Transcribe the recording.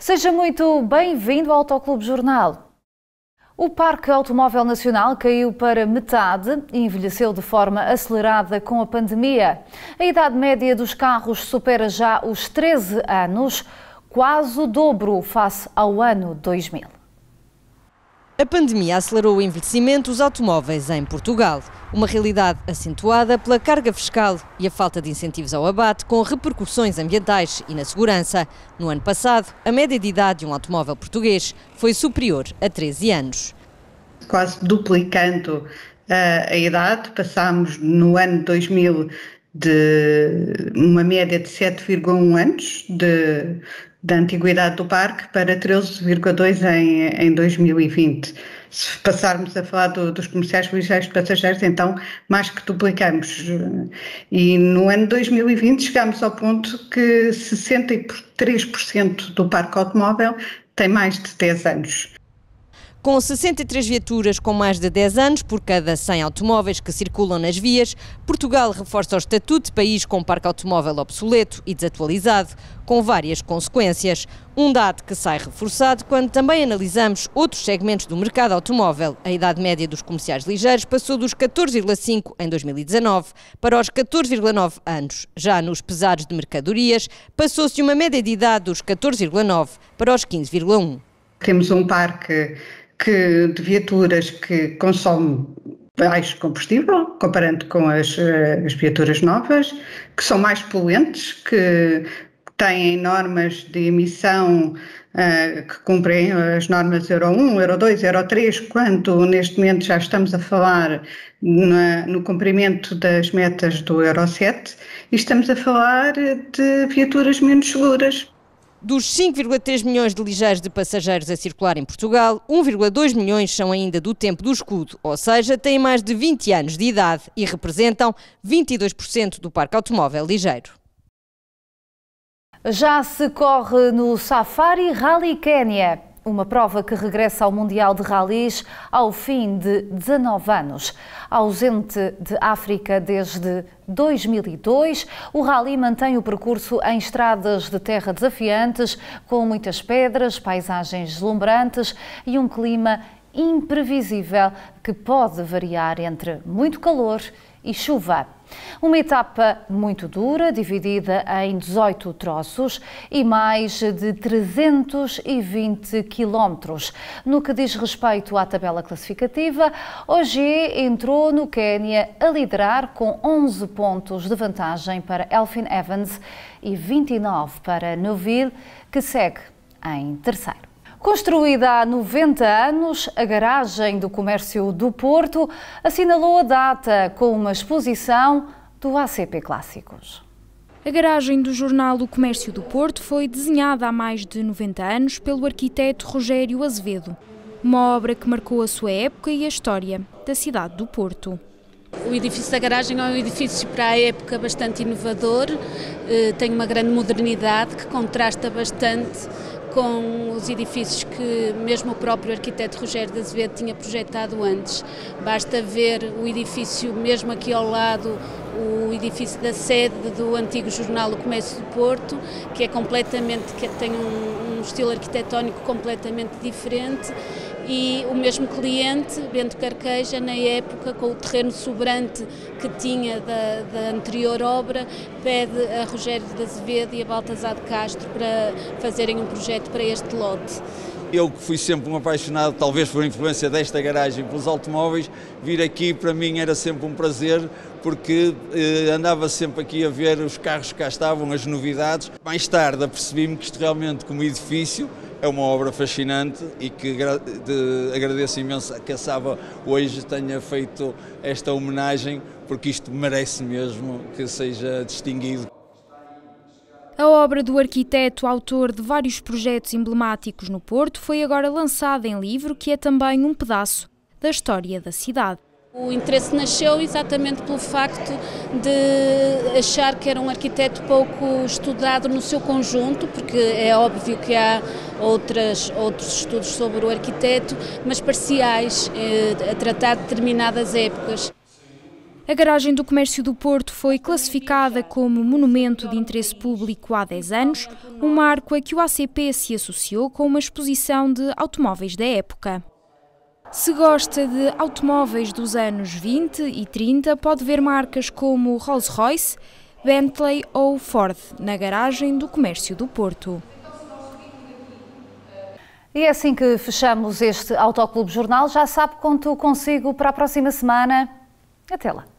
Seja muito bem-vindo ao Autoclube Jornal. O Parque Automóvel Nacional caiu para metade e envelheceu de forma acelerada com a pandemia. A idade média dos carros supera já os 13 anos, quase o dobro face ao ano 2000. A pandemia acelerou o envelhecimento dos automóveis em Portugal. Uma realidade acentuada pela carga fiscal e a falta de incentivos ao abate, com repercussões ambientais e na segurança. No ano passado, a média de idade de um automóvel português foi superior a 13 anos. Quase duplicando a idade, passámos no ano 2000 de uma média de 7,1 anos da antiguidade do parque para 13,2 em 2020. Se passarmos a falar dos comerciais ligeiros de passageiros, então mais que duplicamos. E no ano 2020 chegámos ao ponto que 63% do parque automóvel tem mais de 10 anos. Com 63 viaturas com mais de 10 anos por cada 100 automóveis que circulam nas vias, Portugal reforça o estatuto de país com um parque automóvel obsoleto e desatualizado, com várias consequências. Um dado que sai reforçado quando também analisamos outros segmentos do mercado automóvel. A idade média dos comerciais ligeiros passou dos 14,5 em 2019 para os 14,9 anos. Já nos pesados de mercadorias, passou-se de uma média de idade dos 14,9 para os 15,1. Temos um parque de viaturas que consome baixo combustível, comparando com as viaturas novas, que são mais poluentes, que têm normas de emissão que cumprem as normas Euro 1, Euro 2, Euro 3, quando neste momento já estamos a falar no cumprimento das metas do Euro 7, e estamos a falar de viaturas menos seguras. Dos 5,3 milhões de ligeiros de passageiros a circular em Portugal, 1,2 milhões são ainda do tempo do escudo, ou seja, têm mais de 20 anos de idade e representam 22% do parque automóvel ligeiro. Já se corre no Safari Rally Quénia, uma prova que regressa ao Mundial de Rallys ao fim de 19 anos. Ausente de África desde 2002, o rally mantém o percurso em estradas de terra desafiantes, com muitas pedras, paisagens deslumbrantes e um clima imprevisível que pode variar entre muito calor e chuva. Uma etapa muito dura, dividida em 18 troços e mais de 320 quilómetros. No que diz respeito à tabela classificativa, Ogier entrou no Quénia a liderar com 11 pontos de vantagem para Elfyn Evans e 29 para Neuville, que segue em terceiro. Construída há 90 anos, a garagem do Comércio do Porto assinalou a data com uma exposição do ACP Clássicos. A garagem do jornal O Comércio do Porto foi desenhada há mais de 90 anos pelo arquiteto Rogério Azevedo, uma obra que marcou a sua época e a história da cidade do Porto. O edifício da garagem é um edifício para a época bastante inovador, tem uma grande modernidade que contrasta bastante com os edifícios que mesmo o próprio arquiteto Rogério de Azevedo tinha projetado antes. Basta ver o edifício mesmo aqui ao lado, o edifício da sede do antigo jornal O Comércio do Porto, que tem um estilo arquitetónico completamente diferente, e o mesmo cliente, Bento Carqueja, na época, com o terreno sobrante que tinha da anterior obra, pede a Rogério de Azevedo e a Baltasar de Castro para fazerem um projeto para este lote. Eu que fui sempre um apaixonado, talvez por influência desta garagem, pelos automóveis, vir aqui para mim era sempre um prazer, porque andava sempre aqui a ver os carros que cá estavam, as novidades. Mais tarde apercebi-me que isto realmente, como edifício, é uma obra fascinante e que agradeço imenso que a Saba hoje tenha feito esta homenagem, porque isto merece mesmo que seja distinguido. A obra do arquiteto, autor de vários projetos emblemáticos no Porto, foi agora lançada em livro, que é também um pedaço da história da cidade. O interesse nasceu exatamente pelo facto de achar que era um arquiteto pouco estudado no seu conjunto, porque é óbvio que há outros estudos sobre o arquiteto, mas parciais, a tratar de determinadas épocas. A garagem do Comércio do Porto foi classificada como Monumento de Interesse Público há 10 anos, um marco a que o ACP se associou com uma exposição de automóveis da época. Se gosta de automóveis dos anos 20 e 30, pode ver marcas como Rolls-Royce, Bentley ou Ford na garagem do Comércio do Porto. E é assim que fechamos este Autoclube Jornal. Já sabe, conto consigo para a próxima semana. Até lá.